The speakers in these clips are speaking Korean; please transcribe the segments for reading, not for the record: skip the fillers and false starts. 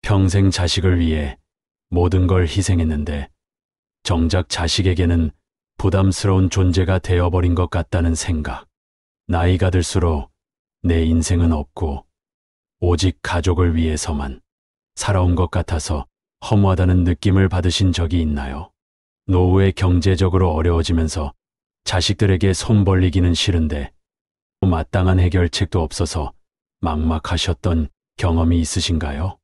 평생 자식을 위해 모든 걸 희생했는데 정작 자식에게는 부담스러운 존재가 되어버린 것 같다는 생각. 나이가 들수록 내 인생은 없고 오직 가족을 위해서만 살아온 것 같아서 허무하다는 느낌을 받으신 적이 있나요? 노후에 경제적으로 어려워지면서 자식들에게 손 벌리기는 싫은데 마땅한 해결책도 없어서 막막하셨던 경험이 있으신가요?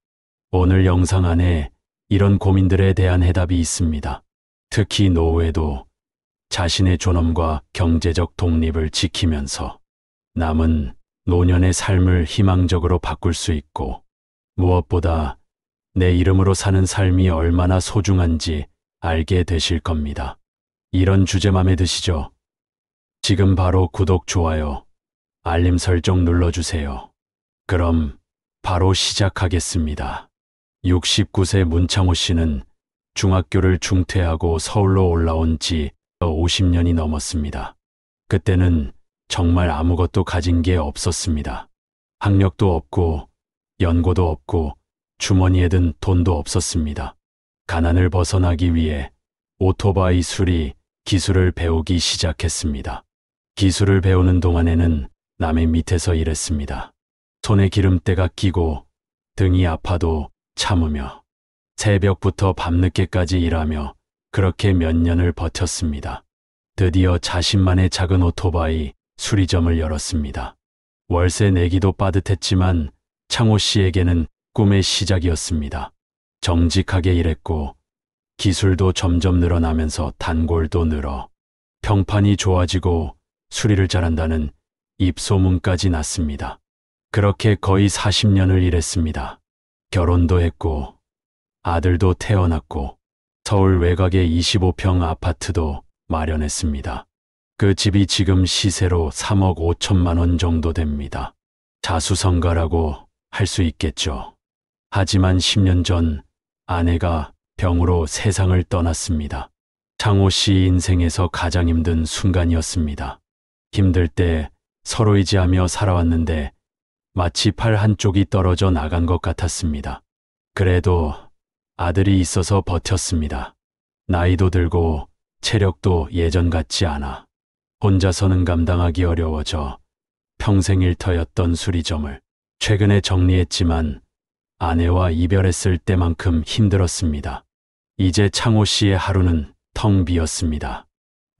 오늘 영상 안에 이런 고민들에 대한 해답이 있습니다. 특히 노후에도 자신의 존엄과 경제적 독립을 지키면서 남은 노년의 삶을 희망적으로 바꿀 수 있고 무엇보다 내 이름으로 사는 삶이 얼마나 소중한지 알게 되실 겁니다. 이런 주제 맘에 드시죠? 지금 바로 구독, 좋아요, 알림 설정 눌러주세요. 그럼 바로 시작하겠습니다. 69세 문창호 씨는 중학교를 중퇴하고 서울로 올라온 지 50년이 넘었습니다. 그때는 정말 아무것도 가진 게 없었습니다. 학력도 없고 연고도 없고 주머니에 든 돈도 없었습니다. 가난을 벗어나기 위해 오토바이 수리 기술을 배우기 시작했습니다. 기술을 배우는 동안에는 남의 밑에서 일했습니다. 손에 기름때가 끼고 등이 아파도 참으며 새벽부터 밤늦게까지 일하며 그렇게 몇 년을 버텼습니다. 드디어 자신만의 작은 오토바이 수리점을 열었습니다. 월세 내기도 빠듯했지만 창호 씨에게는 꿈의 시작이었습니다. 정직하게 일했고 기술도 점점 늘어나면서 단골도 늘어 평판이 좋아지고 수리를 잘한다는 입소문까지 났습니다. 그렇게 거의 40년을 일했습니다. 결혼도 했고 아들도 태어났고 서울 외곽의 25평 아파트도 마련했습니다. 그 집이 지금 시세로 3억 5천만 원 정도 됩니다. 자수성가라고 할 수 있겠죠. 하지만 10년 전 아내가 병으로 세상을 떠났습니다. 창호 씨 인생에서 가장 힘든 순간이었습니다. 힘들 때 서로 의지하며 살아왔는데 마치 팔 한쪽이 떨어져 나간 것 같았습니다. 그래도 아들이 있어서 버텼습니다. 나이도 들고 체력도 예전 같지 않아 혼자서는 감당하기 어려워져 평생 일터였던 수리점을 최근에 정리했지만 아내와 이별했을 때만큼 힘들었습니다. 이제 창호 씨의 하루는 텅 비었습니다.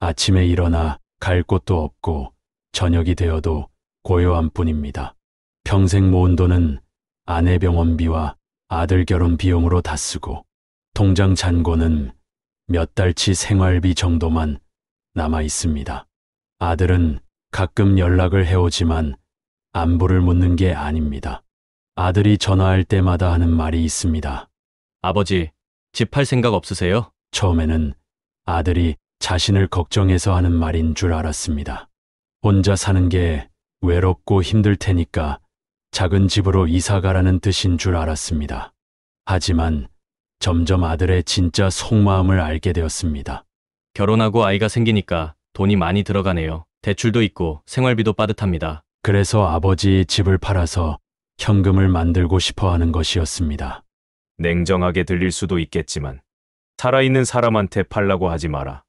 아침에 일어나 갈 곳도 없고 저녁이 되어도 고요한 뿐입니다. 평생 모은 돈은 아내 병원비와 아들 결혼 비용으로 다 쓰고 통장 잔고는 몇 달치 생활비 정도만 남아 있습니다. 아들은 가끔 연락을 해오지만 안부를 묻는 게 아닙니다. 아들이 전화할 때마다 하는 말이 있습니다. 아버지, 집 팔 생각 없으세요? 처음에는 아들이 자신을 걱정해서 하는 말인 줄 알았습니다. 혼자 사는 게 외롭고 힘들 테니까 작은 집으로 이사 가라는 뜻인 줄 알았습니다. 하지만 점점 아들의 진짜 속마음을 알게 되었습니다. 결혼하고 아이가 생기니까 돈이 많이 들어가네요. 대출도 있고 생활비도 빠듯합니다. 그래서 아버지의 집을 팔아서 현금을 만들고 싶어 하는 것이었습니다. 냉정하게 들릴 수도 있겠지만 살아있는 사람한테 팔라고 하지 마라.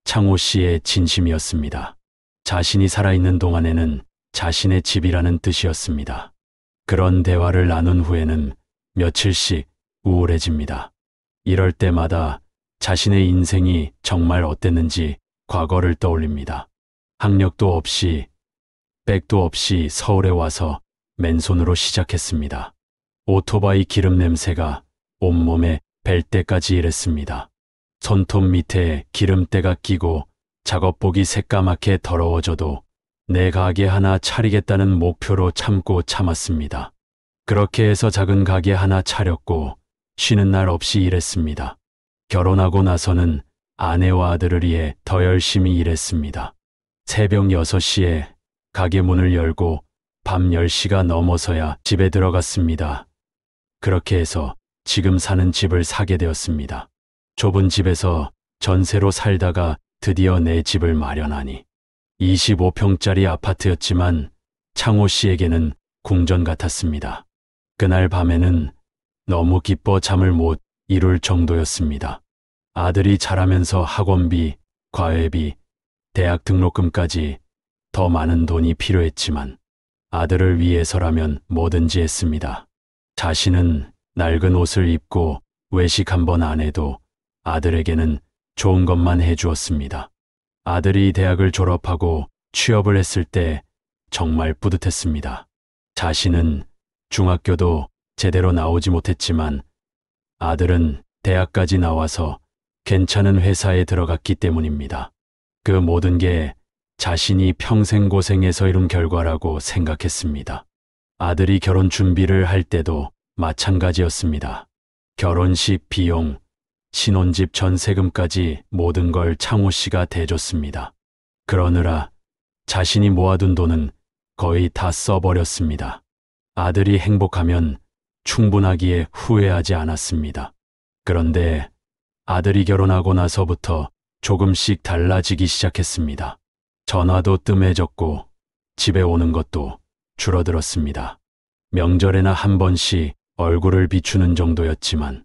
창호 씨의 진심이었습니다. 자신이 살아있는 동안에는 자신의 집이라는 뜻이었습니다. 그런 대화를 나눈 후에는 며칠씩 우울해집니다. 이럴 때마다 자신의 인생이 정말 어땠는지 과거를 떠올립니다. 학력도 없이 백도 없이 서울에 와서 맨손으로 시작했습니다. 오토바이 기름 냄새가 온몸에 벨 때까지 일했습니다. 손톱 밑에 기름때가 끼고 작업복이 새까맣게 더러워져도 내 가게 하나 차리겠다는 목표로 참고 참았습니다. 그렇게 해서 작은 가게 하나 차렸고 쉬는 날 없이 일했습니다. 결혼하고 나서는 아내와 아들을 위해 더 열심히 일했습니다. 새벽 6시에 가게 문을 열고 밤 10시가 넘어서야 집에 들어갔습니다. 그렇게 해서 지금 사는 집을 사게 되었습니다. 좁은 집에서 전세로 살다가 드디어 내 집을 마련하니 25평짜리 아파트였지만 창호 씨에게는 궁전 같았습니다. 그날 밤에는 너무 기뻐 잠을 못 이룰 정도였습니다. 아들이 자라면서 학원비, 과외비, 대학 등록금까지 더 많은 돈이 필요했지만 아들을 위해서라면 뭐든지 했습니다. 자신은 낡은 옷을 입고 외식 한 번 안 해도 아들에게는 좋은 것만 해주었습니다. 아들이 대학을 졸업하고 취업을 했을 때 정말 뿌듯했습니다. 자신은 중학교도 제대로 나오지 못했지만 아들은 대학까지 나와서 괜찮은 회사에 들어갔기 때문입니다. 그 모든 게 자신이 평생 고생해서 이룬 결과라고 생각했습니다. 아들이 결혼 준비를 할 때도 마찬가지였습니다. 결혼식 비용, 신혼집 전세금까지 모든 걸 창호 씨가 대줬습니다. 그러느라 자신이 모아둔 돈은 거의 다 써버렸습니다. 아들이 행복하면 충분하기에 후회하지 않았습니다. 그런데 아들이 결혼하고 나서부터 조금씩 달라지기 시작했습니다. 전화도 뜸해졌고 집에 오는 것도 줄어들었습니다. 명절에나 한 번씩 얼굴을 비추는 정도였지만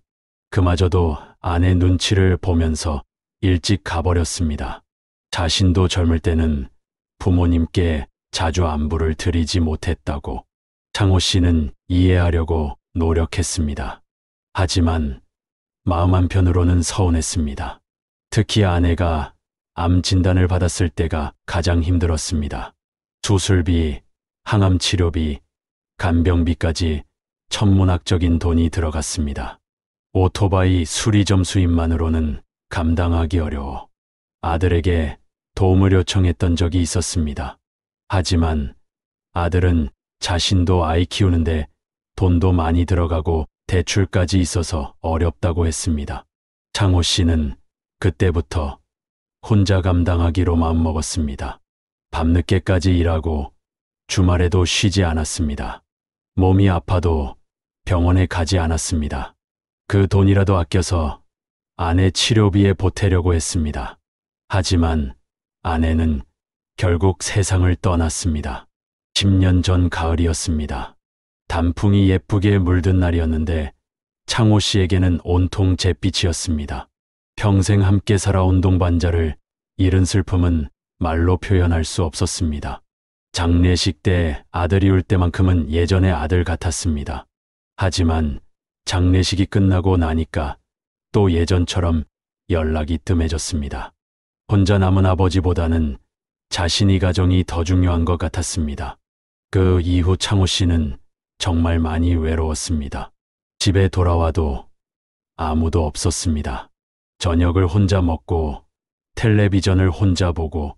그마저도 아내 눈치를 보면서 일찍 가버렸습니다. 자신도 젊을 때는 부모님께 자주 안부를 드리지 못했다고 창호 씨는 이해하려고 노력했습니다. 하지만 마음 한편으로는 서운했습니다. 특히 아내가 암 진단을 받았을 때가 가장 힘들었습니다. 수술비, 항암 치료비, 간병비까지 천문학적인 돈이 들어갔습니다. 오토바이 수리점 수입만으로는 감당하기 어려워 아들에게 도움을 요청했던 적이 있었습니다. 하지만 아들은 자신도 아이 키우는데 돈도 많이 들어가고 대출까지 있어서 어렵다고 했습니다. 창호 씨는 그때부터 혼자 감당하기로 마음먹었습니다. 밤늦게까지 일하고 주말에도 쉬지 않았습니다. 몸이 아파도 병원에 가지 않았습니다. 그 돈이라도 아껴서 아내 치료비에 보태려고 했습니다. 하지만 아내는 결국 세상을 떠났습니다. 10년 전 가을이었습니다. 단풍이 예쁘게 물든 날이었는데 창호 씨에게는 온통 잿빛이었습니다. 평생 함께 살아온 동반자를 잃은 슬픔은 말로 표현할 수 없었습니다. 장례식 때 아들이 울 때만큼은 예전의 아들 같았습니다. 하지만 장례식이 끝나고 나니까 또 예전처럼 연락이 뜸해졌습니다. 혼자 남은 아버지보다는 자신이 가정이 더 중요한 것 같았습니다. 그 이후 창호 씨는 정말 많이 외로웠습니다. 집에 돌아와도 아무도 없었습니다. 저녁을 혼자 먹고 텔레비전을 혼자 보고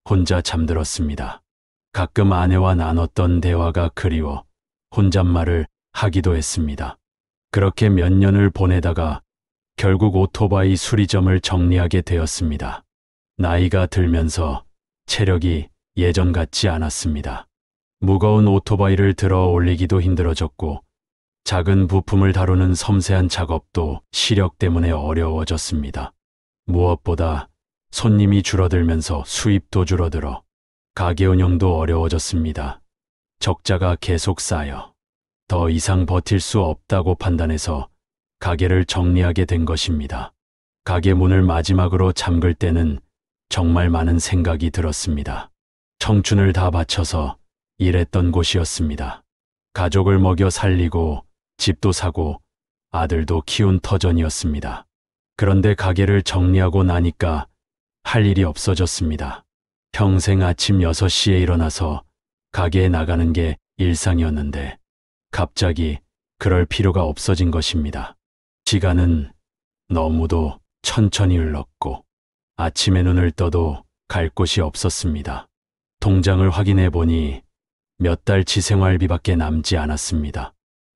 혼자 잠들었습니다. 가끔 아내와 나눴던 대화가 그리워 혼잣말을 하기도 했습니다. 그렇게 몇 년을 보내다가 결국 오토바이 수리점을 정리하게 되었습니다. 나이가 들면서 체력이 예전 같지 않았습니다. 무거운 오토바이를 들어 올리기도 힘들어졌고 작은 부품을 다루는 섬세한 작업도 시력 때문에 어려워졌습니다. 무엇보다 손님이 줄어들면서 수입도 줄어들어 가게 운영도 어려워졌습니다. 적자가 계속 쌓여 더 이상 버틸 수 없다고 판단해서 가게를 정리하게 된 것입니다. 가게 문을 마지막으로 잠글 때는 정말 많은 생각이 들었습니다. 청춘을 다 바쳐서 일했던 곳이었습니다. 가족을 먹여 살리고 집도 사고 아들도 키운 터전이었습니다. 그런데 가게를 정리하고 나니까 할 일이 없어졌습니다. 평생 아침 6시에 일어나서 가게에 나가는 게 일상이었는데 갑자기 그럴 필요가 없어진 것입니다. 시간은 너무도 천천히 흘렀고 아침에 눈을 떠도 갈 곳이 없었습니다. 통장을 확인해 보니 몇 달치 생활비밖에 남지 않았습니다.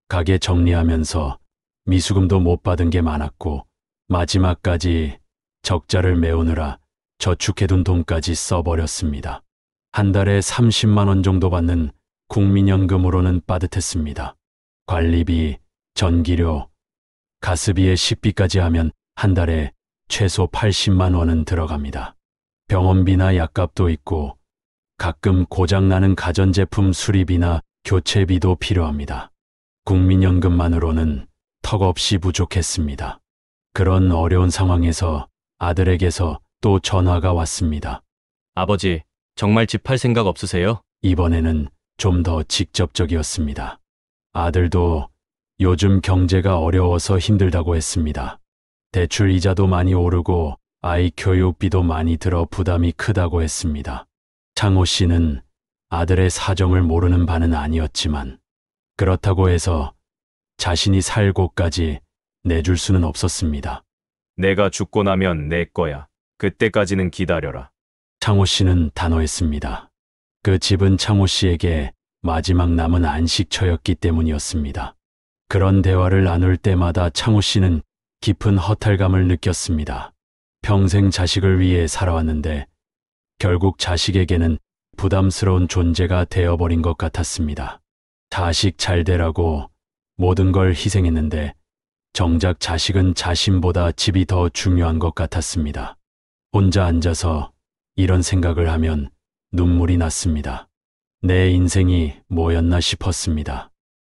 가게 정리하면서 미수금도 못 받은 게 많았고 마지막까지 적자를 메우느라 저축해둔 돈까지 써버렸습니다. 한 달에 30만 원 정도 받는 국민연금으로는 빠듯했습니다. 관리비, 전기료, 가스비에 식비까지 하면 한 달에 최소 80만 원은 들어갑니다. 병원비나 약값도 있고 가끔 고장나는 가전제품 수리비나 교체비도 필요합니다. 국민연금만으로는 턱없이 부족했습니다. 그런 어려운 상황에서 아들에게서 또 전화가 왔습니다. 아버지, 정말 집 팔 생각 없으세요? 이번에는 좀 더 직접적이었습니다. 아들도 요즘 경제가 어려워서 힘들다고 했습니다. 대출 이자도 많이 오르고 아이 교육비도 많이 들어 부담이 크다고 했습니다. 창호 씨는 아들의 사정을 모르는 바는 아니었지만 그렇다고 해서 자신이 살 곳까지 내줄 수는 없었습니다. 내가 죽고 나면 내 거야. 그때까지는 기다려라. 창호 씨는 단호했습니다. 그 집은 창호 씨에게 마지막 남은 안식처였기 때문이었습니다. 그런 대화를 나눌 때마다 창호 씨는 깊은 허탈감을 느꼈습니다. 평생 자식을 위해 살아왔는데 결국 자식에게는 부담스러운 존재가 되어버린 것 같았습니다. 자식 잘 되라고 모든 걸 희생했는데 정작 자식은 자신보다 집이 더 중요한 것 같았습니다. 혼자 앉아서 이런 생각을 하면 눈물이 났습니다. 내 인생이 뭐였나 싶었습니다.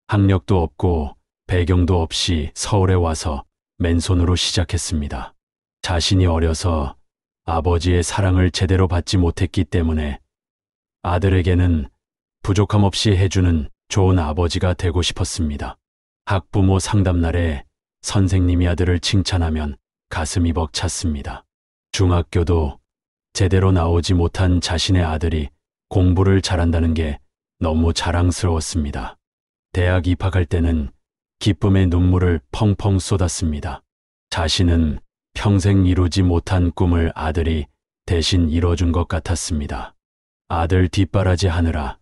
학력도 없고 배경도 없이 서울에 와서 맨손으로 시작했습니다. 자신이 어려서 아버지의 사랑을 제대로 받지 못했기 때문에 아들에게는 부족함 없이 해주는 좋은 아버지가 되고 싶었습니다. 학부모 상담날에 선생님이 아들을 칭찬하면 가슴이 벅찼습니다. 중학교도 제대로 나오지 못한 자신의 아들이 공부를 잘한다는 게 너무 자랑스러웠습니다. 대학 입학할 때는 기쁨의 눈물을 펑펑 쏟았습니다. 자신은 평생 이루지 못한 꿈을 아들이 대신 이뤄준 것 같았습니다. 아들 뒷바라지 하느라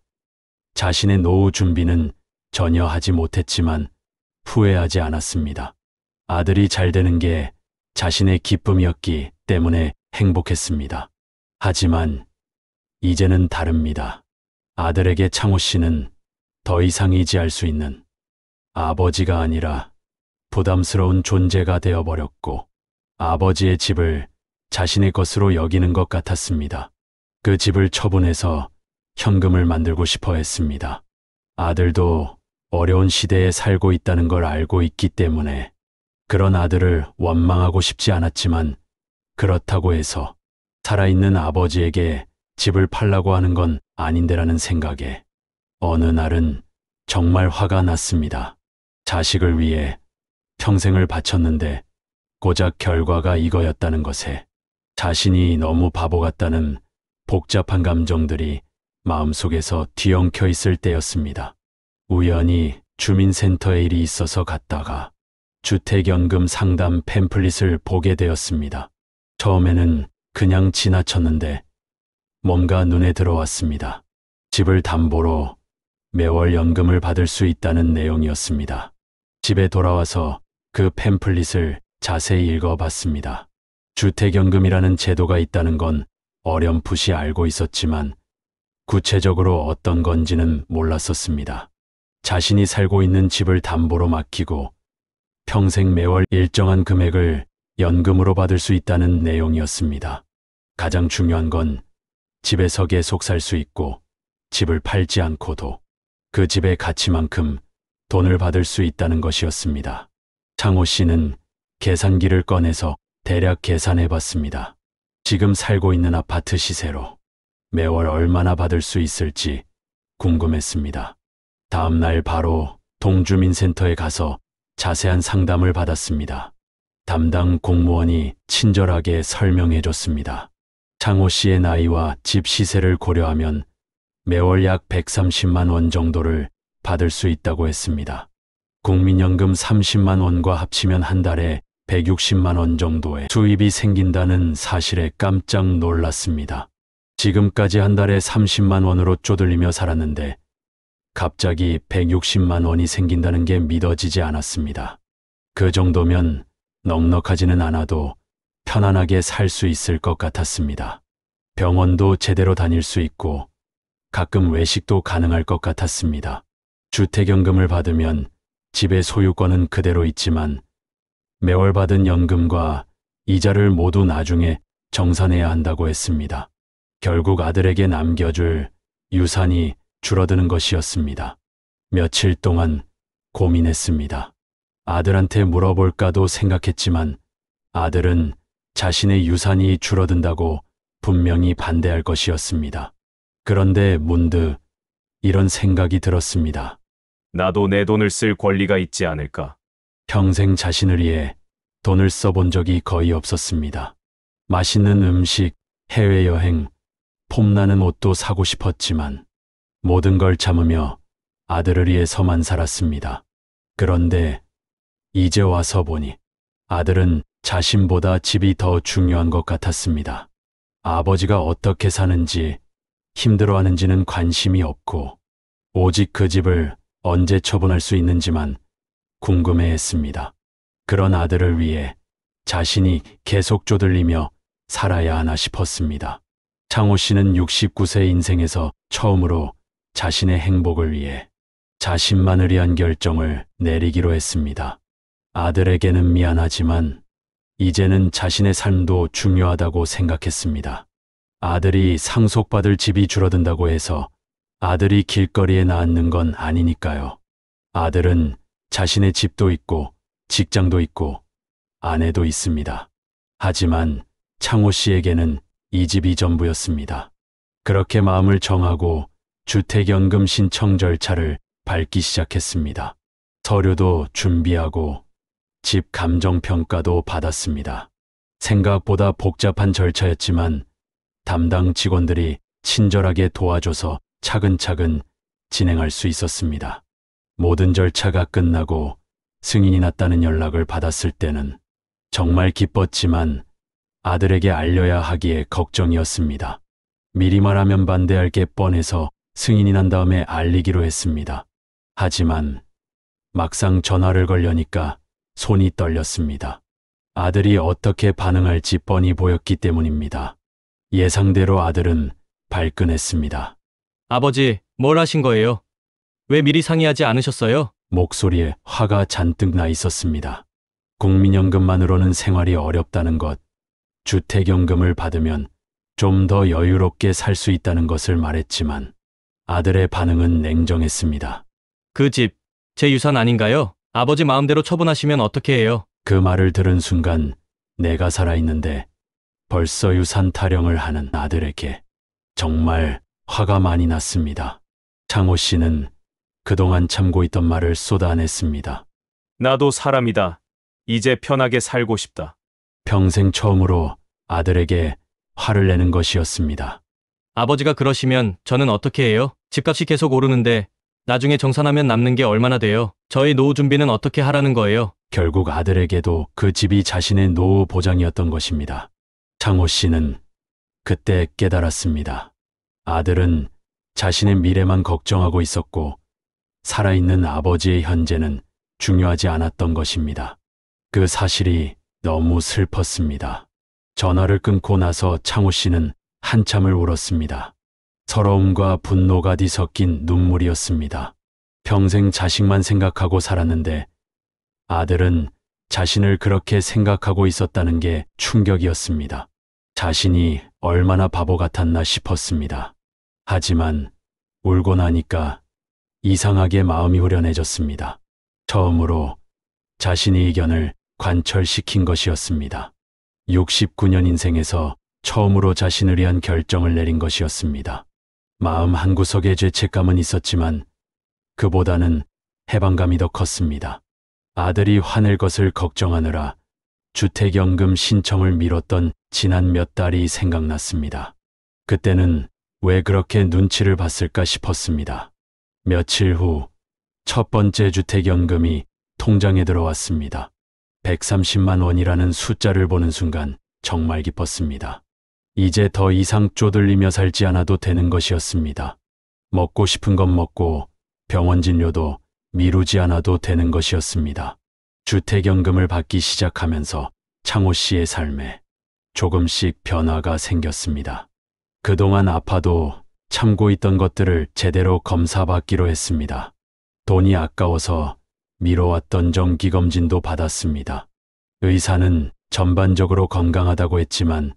자신의 노후 준비는 전혀 하지 못했지만 후회하지 않았습니다. 아들이 잘 되는 게 자신의 기쁨이었기 때문에 행복했습니다. 하지만 이제는 다릅니다. 아들에게 창호 씨는 더 이상 의지할 수 있는 아버지가 아니라 부담스러운 존재가 되어버렸고 아버지의 집을 자신의 것으로 여기는 것 같았습니다. 그 집을 처분해서 현금을 만들고 싶어 했습니다. 아들도 어려운 시대에 살고 있다는 걸 알고 있기 때문에 그런 아들을 원망하고 싶지 않았지만 그렇다고 해서 살아있는 아버지에게 집을 팔라고 하는 건 아닌데라는 생각에 어느 날은 정말 화가 났습니다. 자식을 위해 평생을 바쳤는데 고작 결과가 이거였다는 것에 자신이 너무 바보 같다는 복잡한 감정들이 마음속에서 뒤엉켜 있을 때였습니다. 우연히 주민센터에 일이 있어서 갔다가 주택연금 상담 팸플릿을 보게 되었습니다. 처음에는 그냥 지나쳤는데 뭔가 눈에 들어왔습니다. 집을 담보로 매월 연금을 받을 수 있다는 내용이었습니다. 집에 돌아와서 그 팸플릿을 자세히 읽어봤습니다. 주택연금이라는 제도가 있다는 건 어렴풋이 알고 있었지만 구체적으로 어떤 건지는 몰랐었습니다. 자신이 살고 있는 집을 담보로 맡기고 평생 매월 일정한 금액을 연금으로 받을 수 있다는 내용이었습니다. 가장 중요한 건 집에서 계속 살 수 있고 집을 팔지 않고도 그 집의 가치만큼 돈을 받을 수 있다는 것이었습니다. 창호 씨는 계산기를 꺼내서 대략 계산해 봤습니다. 지금 살고 있는 아파트 시세로 매월 얼마나 받을 수 있을지 궁금했습니다. 다음 날 바로 동주민센터에 가서 자세한 상담을 받았습니다. 담당 공무원이 친절하게 설명해 줬습니다. 창호 씨의 나이와 집 시세를 고려하면 매월 약 130만 원 정도를 받을 수 있다고 했습니다. 국민연금 30만 원과 합치면 한 달에 160만 원 정도의 수입이 생긴다는 사실에 깜짝 놀랐습니다. 지금까지 한 달에 30만 원으로 쪼들리며 살았는데 갑자기 160만 원이 생긴다는 게 믿어지지 않았습니다. 그 정도면 넉넉하지는 않아도 편안하게 살 수 있을 것 같았습니다. 병원도 제대로 다닐 수 있고 가끔 외식도 가능할 것 같았습니다. 주택연금을 받으면 집의 소유권은 그대로 있지만 매월 받은 연금과 이자를 모두 나중에 정산해야 한다고 했습니다. 결국 아들에게 남겨줄 유산이 줄어드는 것이었습니다. 며칠 동안 고민했습니다. 아들한테 물어볼까도 생각했지만 아들은 자신의 유산이 줄어든다고 분명히 반대할 것이었습니다. 그런데 문득 이런 생각이 들었습니다. 나도 내 돈을 쓸 권리가 있지 않을까? 평생 자신을 위해 돈을 써본 적이 거의 없었습니다. 맛있는 음식, 해외여행, 폼나는 옷도 사고 싶었지만 모든 걸 참으며 아들을 위해서만 살았습니다. 그런데 이제 와서 보니 아들은 자신보다 집이 더 중요한 것 같았습니다. 아버지가 어떻게 사는지, 힘들어하는지는 관심이 없고 오직 그 집을 언제 처분할 수 있는지만 궁금해했습니다. 그런 아들을 위해 자신이 계속 쪼들리며 살아야 하나 싶었습니다. 창호 씨는 69세 인생에서 처음으로 자신의 행복을 위해 자신만을 위한 결정을 내리기로 했습니다. 아들에게는 미안하지만 이제는 자신의 삶도 중요하다고 생각했습니다. 아들이 상속받을 집이 줄어든다고 해서 아들이 길거리에 나앉는 건 아니니까요. 아들은 자신의 집도 있고 직장도 있고 아내도 있습니다. 하지만 창호 씨에게는 이 집이 전부였습니다. 그렇게 마음을 정하고 주택연금 신청 절차를 밟기 시작했습니다. 서류도 준비하고 집 감정평가도 받았습니다. 생각보다 복잡한 절차였지만 담당 직원들이 친절하게 도와줘서 차근차근 진행할 수 있었습니다. 모든 절차가 끝나고 승인이 났다는 연락을 받았을 때는 정말 기뻤지만 아들에게 알려야 하기에 걱정이었습니다. 미리 말하면 반대할 게 뻔해서 승인이 난 다음에 알리기로 했습니다. 하지만 막상 전화를 걸려니까 손이 떨렸습니다. 아들이 어떻게 반응할지 뻔히 보였기 때문입니다. 예상대로 아들은 발끈했습니다. 아버지, 뭘 하신 거예요? 왜 미리 상의하지 않으셨어요? 목소리에 화가 잔뜩 나 있었습니다. 국민연금만으로는 생활이 어렵다는 것, 주택연금을 받으면 좀 더 여유롭게 살 수 있다는 것을 말했지만 아들의 반응은 냉정했습니다. 그 집, 제 유산 아닌가요? 아버지 마음대로 처분하시면 어떻게 해요? 그 말을 들은 순간 내가 살아있는데 벌써 유산 타령을 하는 아들에게 정말 화가 많이 났습니다. 창호 씨는 그동안 참고 있던 말을 쏟아냈습니다. 나도 사람이다. 이제 편하게 살고 싶다. 평생 처음으로 아들에게 화를 내는 것이었습니다. 아버지가 그러시면 저는 어떻게 해요? 집값이 계속 오르는데 나중에 정산하면 남는 게 얼마나 돼요? 저희 노후 준비는 어떻게 하라는 거예요? 결국 아들에게도 그 집이 자신의 노후 보장이었던 것입니다. 창호 씨는 그때 깨달았습니다. 아들은 자신의 미래만 걱정하고 있었고 살아있는 아버지의 현재는 중요하지 않았던 것입니다. 그 사실이 너무 슬펐습니다. 전화를 끊고 나서 창호 씨는 한참을 울었습니다. 서러움과 분노가 뒤섞인 눈물이었습니다. 평생 자식만 생각하고 살았는데 아들은 자신을 그렇게 생각하고 있었다는 게 충격이었습니다. 자신이 얼마나 바보 같았나 싶었습니다. 하지만 울고 나니까 이상하게 마음이 후련해졌습니다. 처음으로 자신의 의견을 관철시킨 것이었습니다. 69년 인생에서 처음으로 자신을 위한 결정을 내린 것이었습니다. 마음 한구석에 죄책감은 있었지만 그보다는 해방감이 더 컸습니다. 아들이 화낼 것을 걱정하느라 주택연금 신청을 미뤘던 지난 몇 달이 생각났습니다. 그때는 왜 그렇게 눈치를 봤을까 싶었습니다. 며칠 후 첫 번째 주택연금이 통장에 들어왔습니다. 130만 원이라는 숫자를 보는 순간 정말 기뻤습니다. 이제 더 이상 쪼들리며 살지 않아도 되는 것이었습니다. 먹고 싶은 것 먹고 병원 진료도 미루지 않아도 되는 것이었습니다. 주택연금을 받기 시작하면서 창호 씨의 삶에 조금씩 변화가 생겼습니다. 그동안 아파도 참고 있던 것들을 제대로 검사받기로 했습니다. 돈이 아까워서 미뤄왔던 정기검진도 받았습니다. 의사는 전반적으로 건강하다고 했지만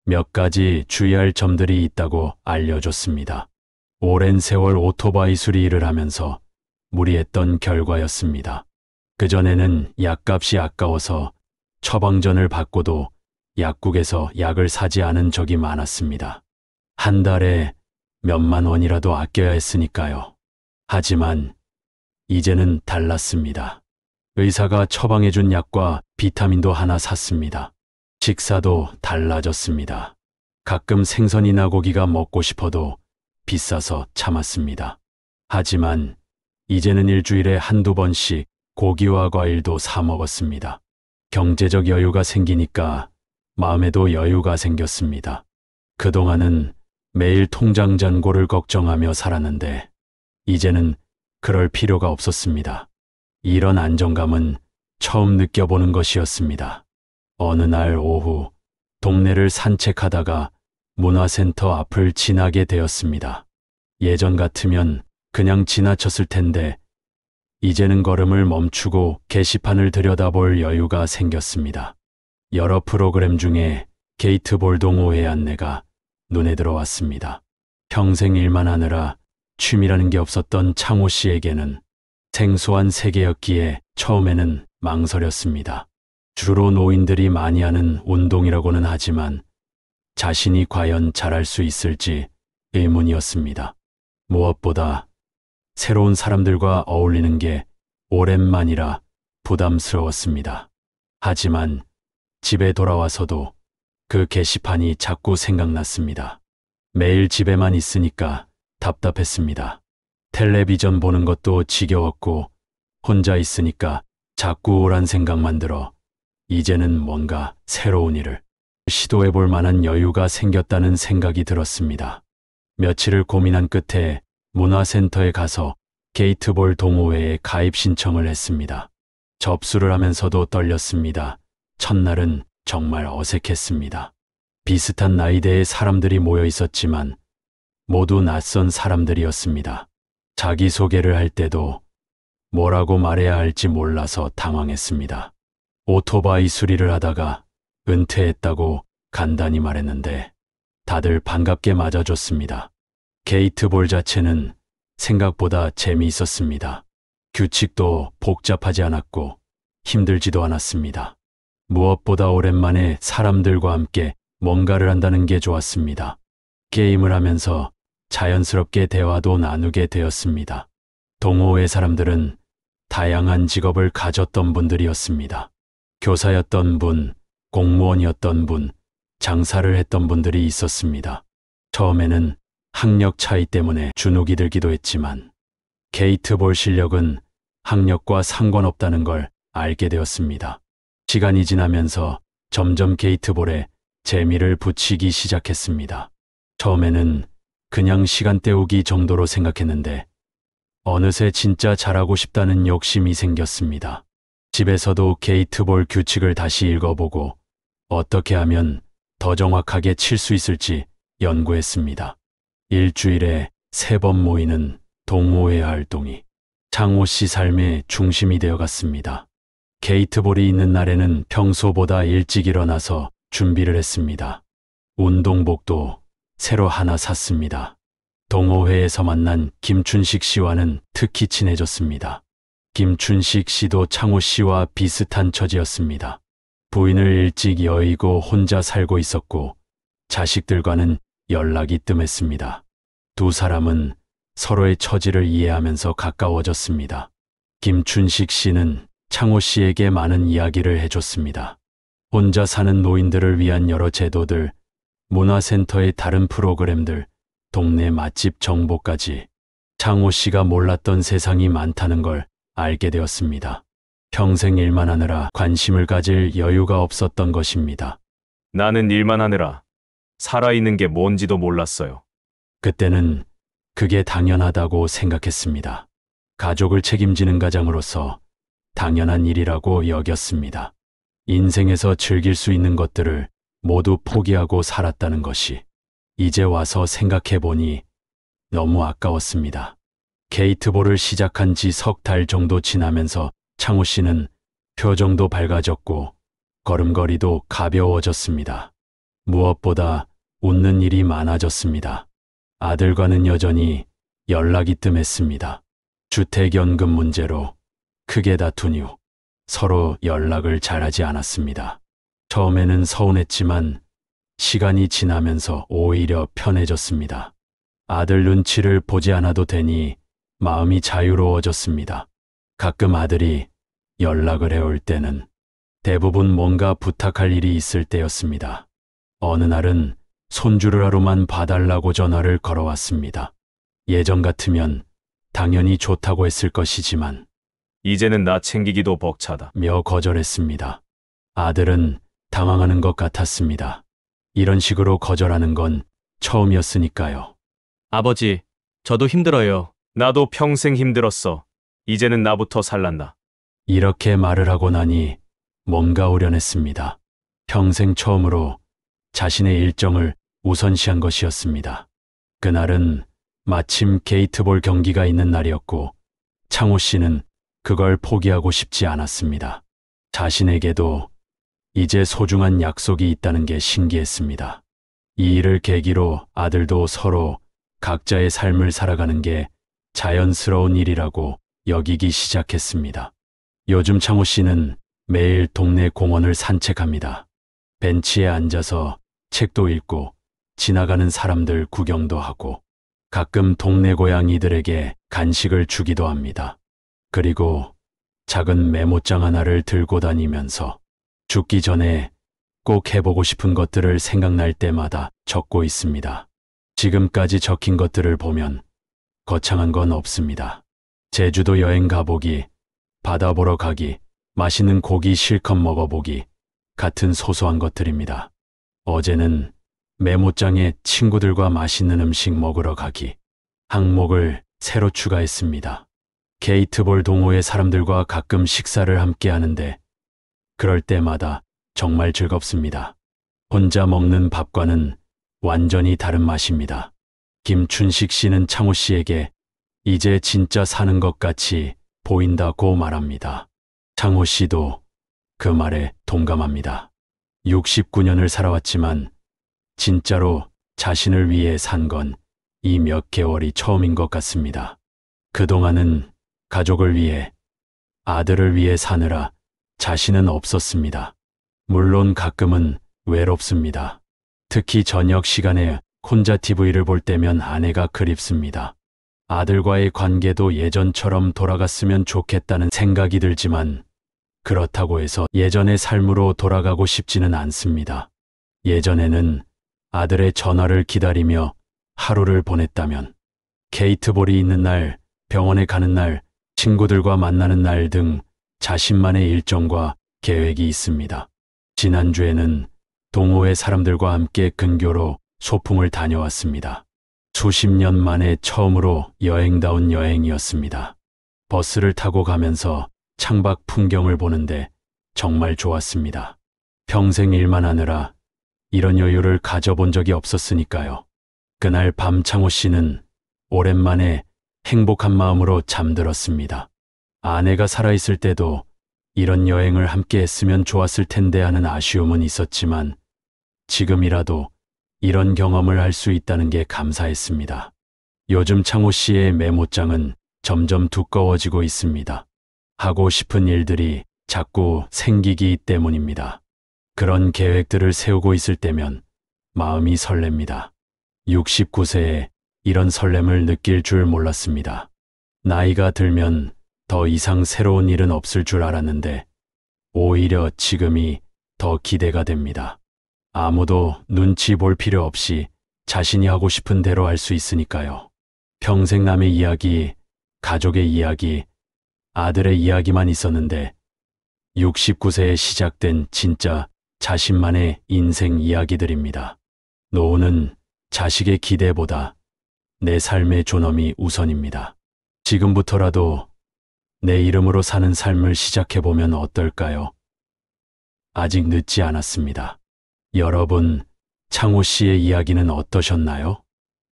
몇 가지 주의할 점들이 있다고 알려줬습니다. 오랜 세월 오토바이 수리일을 하면서 무리했던 결과였습니다. 그전에는 약값이 아까워서 처방전을 받고도 약국에서 약을 사지 않은 적이 많았습니다. 한 달에 몇만 원이라도 아껴야 했으니까요. 하지만 이제는 달랐습니다. 의사가 처방해준 약과 비타민도 하나 샀습니다. 식사도 달라졌습니다. 가끔 생선이나 고기가 먹고 싶어도 비싸서 참았습니다. 하지만 이제는 일주일에 한두 번씩 고기와 과일도 사 먹었습니다. 경제적 여유가 생기니까 마음에도 여유가 생겼습니다. 그동안은 매일 통장 잔고를 걱정하며 살았는데 이제는 그럴 필요가 없었습니다. 이런 안정감은 처음 느껴보는 것이었습니다. 어느 날 오후 동네를 산책하다가 문화센터 앞을 지나게 되었습니다. 예전 같으면 그냥 지나쳤을 텐데 이제는 걸음을 멈추고 게시판을 들여다볼 여유가 생겼습니다. 여러 프로그램 중에 게이트볼 동호회 안내가 눈에 들어왔습니다. 평생 일만 하느라 취미라는 게 없었던 창호 씨에게는 생소한 세계였기에 처음에는 망설였습니다. 주로 노인들이 많이 하는 운동이라고는 하지만 자신이 과연 잘할 수 있을지 의문이었습니다. 무엇보다 새로운 사람들과 어울리는 게 오랜만이라 부담스러웠습니다. 하지만 집에 돌아와서도 그 게시판이 자꾸 생각났습니다. 매일 집에만 있으니까 답답했습니다. 텔레비전 보는 것도 지겨웠고 혼자 있으니까 자꾸 우울한 생각만 들어 이제는 뭔가 새로운 일을 시도해 볼 만한 여유가 생겼다는 생각이 들었습니다. 며칠을 고민한 끝에 문화센터에 가서 게이트볼 동호회에 가입 신청을 했습니다. 접수를 하면서도 떨렸습니다. 첫날은 정말 어색했습니다. 비슷한 나이대의 사람들이 모여 있었지만 모두 낯선 사람들이었습니다. 자기소개를 할 때도 뭐라고 말해야 할지 몰라서 당황했습니다. 오토바이 수리를 하다가 은퇴했다고 간단히 말했는데 다들 반갑게 맞아줬습니다. 게이트볼 자체는 생각보다 재미있었습니다. 규칙도 복잡하지 않았고 힘들지도 않았습니다. 무엇보다 오랜만에 사람들과 함께 뭔가를 한다는 게 좋았습니다. 게임을 하면서 자연스럽게 대화도 나누게 되었습니다. 동호회 사람들은 다양한 직업을 가졌던 분들이었습니다. 교사였던 분, 공무원이었던 분, 장사를 했던 분들이 있었습니다. 처음에는 학력 차이 때문에 주눅이 들기도 했지만 게이트볼 실력은 학력과 상관없다는 걸 알게 되었습니다. 시간이 지나면서 점점 게이트볼에 재미를 붙이기 시작했습니다. 처음에는 그냥 시간 때우기 정도로 생각했는데 어느새 진짜 잘하고 싶다는 욕심이 생겼습니다. 집에서도 게이트볼 규칙을 다시 읽어보고 어떻게 하면 더 정확하게 칠 수 있을지 연구했습니다. 일주일에 3번 모이는 동호회 활동이 창호 씨 삶의 중심이 되어갔습니다. 게이트볼이 있는 날에는 평소보다 일찍 일어나서 준비를 했습니다. 운동복도 새로 하나 샀습니다. 동호회에서 만난 김춘식 씨와는 특히 친해졌습니다. 김춘식 씨도 창호 씨와 비슷한 처지였습니다. 부인을 일찍 여의고 혼자 살고 있었고 자식들과는 연락이 뜸했습니다. 두 사람은 서로의 처지를 이해하면서 가까워졌습니다. 김춘식 씨는 창호 씨에게 많은 이야기를 해줬습니다. 혼자 사는 노인들을 위한 여러 제도들, 문화센터의 다른 프로그램들, 동네 맛집 정보까지 창호 씨가 몰랐던 세상이 많다는 걸 알게 되었습니다. 평생 일만 하느라 관심을 가질 여유가 없었던 것입니다. 나는 일만 하느라 살아있는 게 뭔지도 몰랐어요. 그때는 그게 당연하다고 생각했습니다. 가족을 책임지는 가장으로서 당연한 일이라고 여겼습니다. 인생에서 즐길 수 있는 것들을 모두 포기하고 살았다는 것이 이제 와서 생각해보니 너무 아까웠습니다. 게이트볼을 시작한 지 3달 정도 지나면서 창호 씨는 표정도 밝아졌고 걸음걸이도 가벼워졌습니다. 무엇보다 웃는 일이 많아졌습니다. 아들과는 여전히 연락이 뜸했습니다. 주택연금 문제로 크게 다툰 이후 서로 연락을 잘하지 않았습니다. 처음에는 서운했지만 시간이 지나면서 오히려 편해졌습니다. 아들 눈치를 보지 않아도 되니 마음이 자유로워졌습니다. 가끔 아들이 연락을 해올 때는 대부분 뭔가 부탁할 일이 있을 때였습니다. 어느 날은 손주를 하루만 봐달라고 전화를 걸어왔습니다. 예전 같으면 당연히 좋다고 했을 것이지만 이제는 나 챙기기도 벅차다. 며 거절했습니다. 아들은 당황하는 것 같았습니다. 이런 식으로 거절하는 건 처음이었으니까요. 아버지, 저도 힘들어요. 나도 평생 힘들었어. 이제는 나부터 살란다. 이렇게 말을 하고 나니 뭔가 후련했습니다. 평생 처음으로 자신의 일정을 우선시한 것이었습니다. 그날은 마침 게이트볼 경기가 있는 날이었고 창호 씨는 그걸 포기하고 싶지 않았습니다. 자신에게도 이제 소중한 약속이 있다는 게 신기했습니다. 이 일을 계기로 아들도 서로 각자의 삶을 살아가는 게 자연스러운 일이라고 여기기 시작했습니다. 요즘 창호 씨는 매일 동네 공원을 산책합니다. 벤치에 앉아서 책도 읽고 지나가는 사람들 구경도 하고 가끔 동네 고양이들에게 간식을 주기도 합니다. 그리고 작은 메모장 하나를 들고 다니면서 죽기 전에 꼭 해보고 싶은 것들을 생각날 때마다 적고 있습니다. 지금까지 적힌 것들을 보면 거창한 건 없습니다. 제주도 여행 가보기, 바다 보러 가기, 맛있는 고기 실컷 먹어보기 같은 소소한 것들입니다. 어제는 메모장에 친구들과 맛있는 음식 먹으러 가기 항목을 새로 추가했습니다. 게이트볼 동호회 사람들과 가끔 식사를 함께 하는데 그럴 때마다 정말 즐겁습니다. 혼자 먹는 밥과는 완전히 다른 맛입니다. 김춘식 씨는 창호 씨에게 이제 진짜 사는 것 같이 보인다고 말합니다. 창호 씨도 그 말에 동감합니다. 69년을 살아왔지만 진짜로 자신을 위해 산 건 이 몇 개월이 처음인 것 같습니다. 그동안은 가족을 위해, 아들을 위해 사느라 자신은 없었습니다. 물론 가끔은 외롭습니다. 특히 저녁 시간에 혼자 TV를 볼 때면 아내가 그립습니다. 아들과의 관계도 예전처럼 돌아갔으면 좋겠다는 생각이 들지만 그렇다고 해서 예전의 삶으로 돌아가고 싶지는 않습니다. 예전에는 아들의 전화를 기다리며 하루를 보냈다면 게이트볼이 있는 날, 병원에 가는 날, 친구들과 만나는 날 등 자신만의 일정과 계획이 있습니다. 지난주에는 동호회 사람들과 함께 근교로 소풍을 다녀왔습니다. 수십 년 만에 처음으로 여행다운 여행이었습니다. 버스를 타고 가면서 창밖 풍경을 보는데 정말 좋았습니다. 평생 일만 하느라 이런 여유를 가져본 적이 없었으니까요. 그날 밤 창호 씨는 오랜만에 행복한 마음으로 잠들었습니다. 아내가 살아있을 때도 이런 여행을 함께 했으면 좋았을 텐데 하는 아쉬움은 있었지만 지금이라도 이런 경험을 할 수 있다는 게 감사했습니다. 요즘 창호 씨의 메모장은 점점 두꺼워지고 있습니다. 하고 싶은 일들이 자꾸 생기기 때문입니다. 그런 계획들을 세우고 있을 때면 마음이 설렙니다. 69세에 이런 설렘을 느낄 줄 몰랐습니다. 나이가 들면 더 이상 새로운 일은 없을 줄 알았는데 오히려 지금이 더 기대가 됩니다. 아무도 눈치 볼 필요 없이 자신이 하고 싶은 대로 할 수 있으니까요. 평생 남의 이야기, 가족의 이야기, 아들의 이야기만 있었는데 69세에 시작된 진짜 자신만의 인생 이야기들입니다. 노후는 자식의 기대보다 내 삶의 존엄이 우선입니다. 지금부터라도 내 이름으로 사는 삶을 시작해보면 어떨까요? 아직 늦지 않았습니다. 여러분, 창호 씨의 이야기는 어떠셨나요?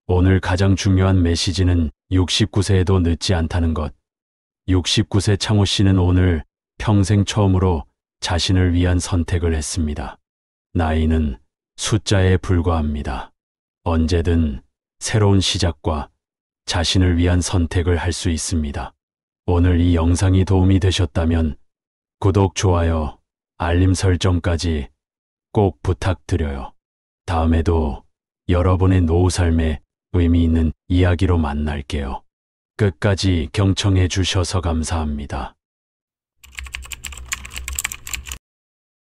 오늘 가장 중요한 메시지는 69세에도 늦지 않다는 것. 69세 창호 씨는 오늘 평생 처음으로 자신을 위한 선택을 했습니다. 나이는 숫자에 불과합니다. 언제든 새로운 시작과 자신을 위한 선택을 할 수 있습니다. 오늘 이 영상이 도움이 되셨다면 구독, 좋아요, 알림 설정까지 꼭 부탁드려요. 다음에도 여러분의 노후 삶에 의미 있는 이야기로 만날게요. 끝까지 경청해 주셔서 감사합니다.